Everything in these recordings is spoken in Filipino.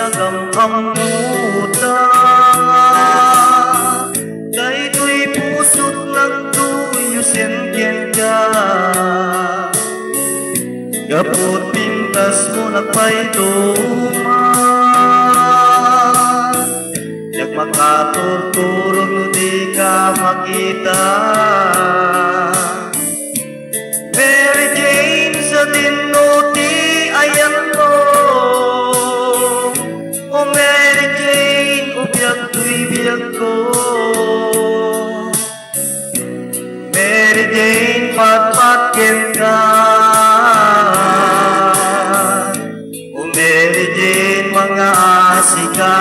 nagamhamuta daytoy pusot nagtuyo sentyen ka gapot pintas mo nagpaytuman yak makaturturog no di ka makita Mary Jane sa tinuti ayan mo o Mary Jane o biyag to'y biyag ko Mary Jane patpatkin ka o Mary Jane mga asika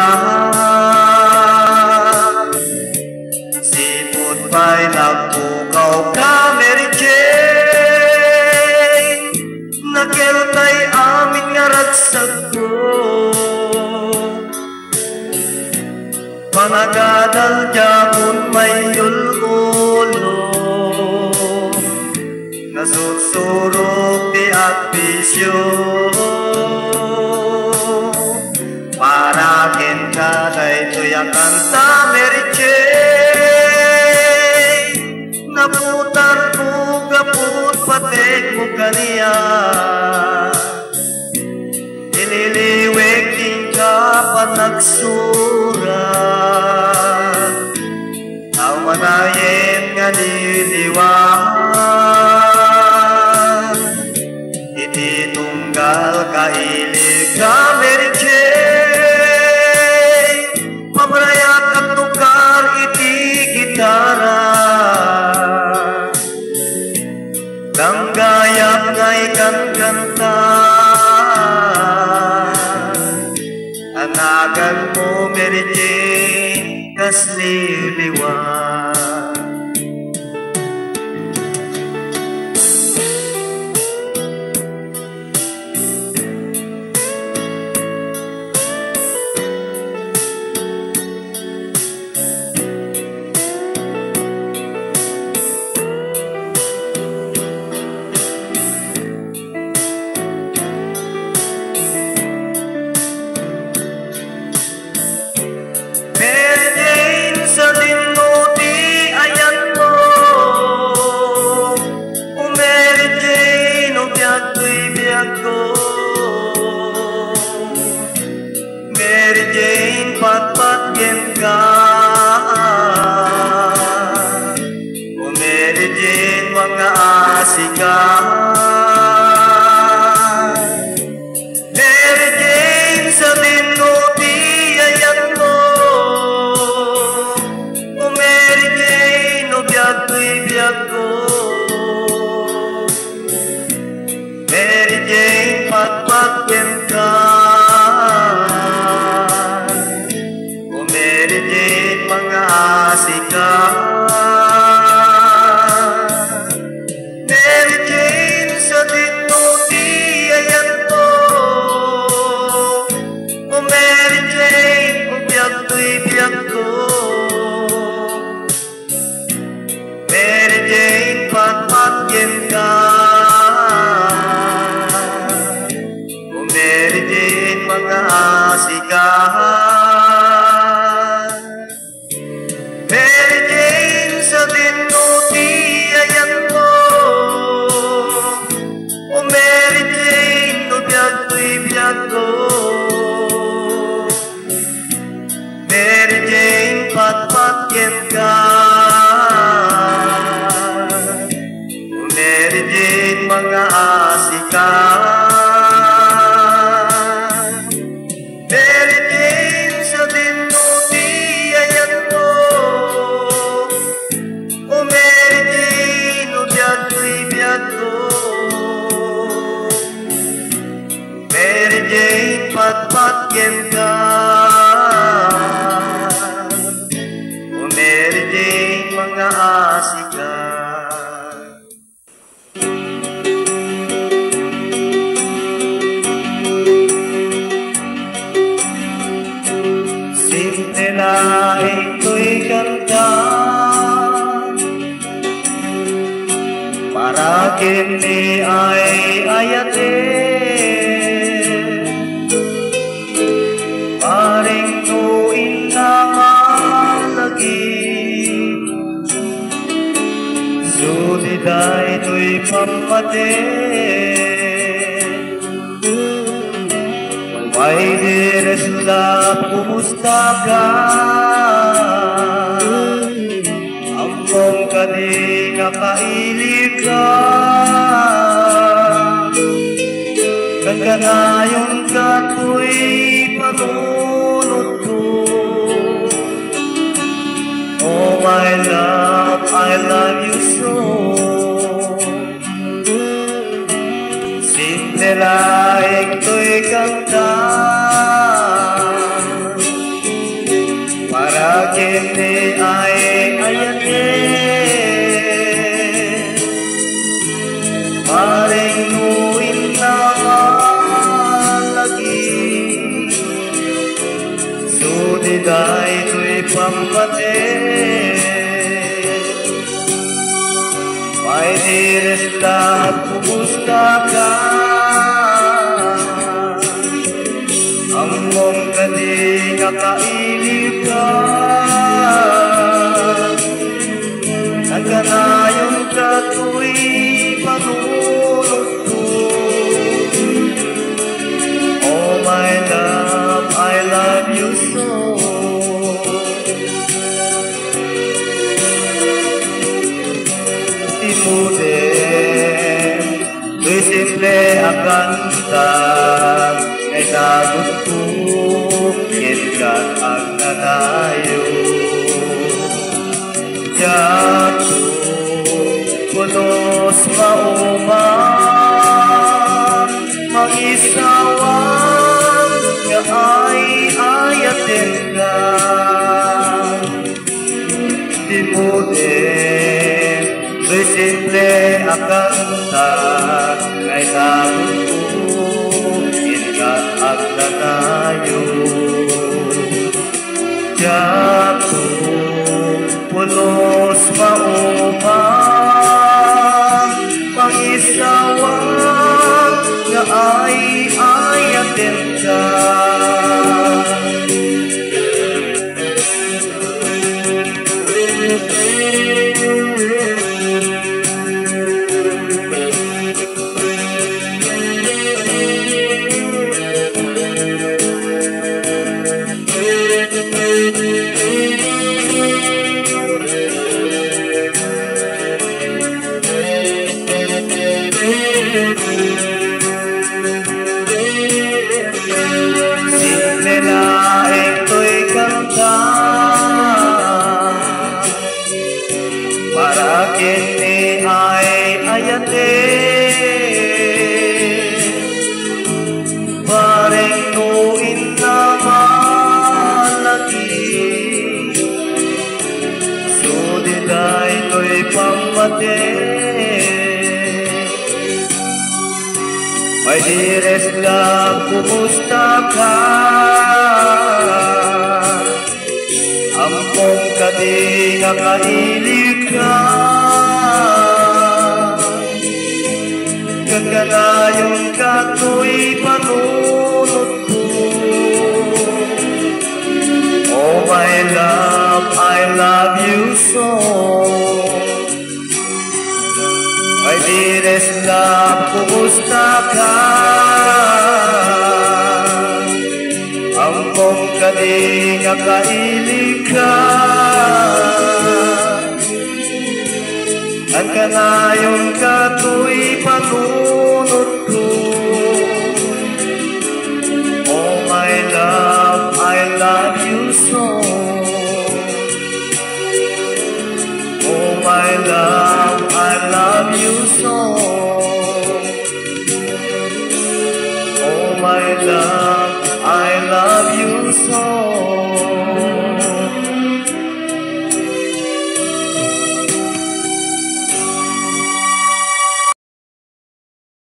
sipot pa'y nagpukaw ka Mary Jane nakeltay amin nga ragsag ko managadal japon may yul-ulo nasursurok di at bisyo parakin ka daytoy ang kanta Mary Jane naputar ko gaput patek mo kaniya ililiwek din ka panagsurat ang manayen nga niliwan ititunggal kailig ka Mary Jane mabrayat at tukar iti gitara Danggayap ngay kanta anagan mo Mary Jane kas liliwan Mary Jane patpatkin ka o Mary Jane mga asika Mary Jane sa tinuti ayan mo o Mary Jane o biyag to'y biyag ko Mary Jane patpatkin ka mga asika Mary Jane sa tinuti ayan mo o Mary Jane o biyag to'y biyag ko Mary Jane patpatkin ka o Mary Jane mga asika Mary Jane sa tinuti ayan mo o Mary Jane o biyag to'y biyag ko Mary Jane patpatkin ka o Mary Jane mga asika Mary Jane sa tinuti ayan mo o Mary Jane o biyag to'y biyag ko Mary Jane patpatkin ka o Mary Jane mga asika simple na ito'y kanta para kini ay ayatin to'y pamatid. My dearest love, kumusta ka? Ampong ka di nakailig ka. Kaganayon ka to'y panunod ko. Oh my love, I love you so. Simple laing to'y kanta para kini ay ayatin. Maring nuin na malagi sudiday to'y pampatid. My dearest love, kumusta ka? Among ka di nakailig ka. Nagkanayon ka to'y panunod ko. Oh my love, I love you so. Timutin, to'y simple ang kanta. Kay dagot ko, kinkat ang nanayo. Yato, punos maumang, mag-isawang, nga ay ayatin ka. Timutin, to'y simple ang kanta. Kay dagot ko, at nanayo. Yato, punos maumang, pang-isawang, nga ay ayatin ka. Simple laing to'y kanta para kini ay ayatin. Paring nuin na malaki sudiday to'y pamatid. My dearest love, kumusta ka? Ampong ka di nakailig ka. Kaganayon ka to'y panunod ko. Oh my love, I love you so. My dearest love, kumusta ka? Ampong ka di nakailig ka. Ang kanayon ka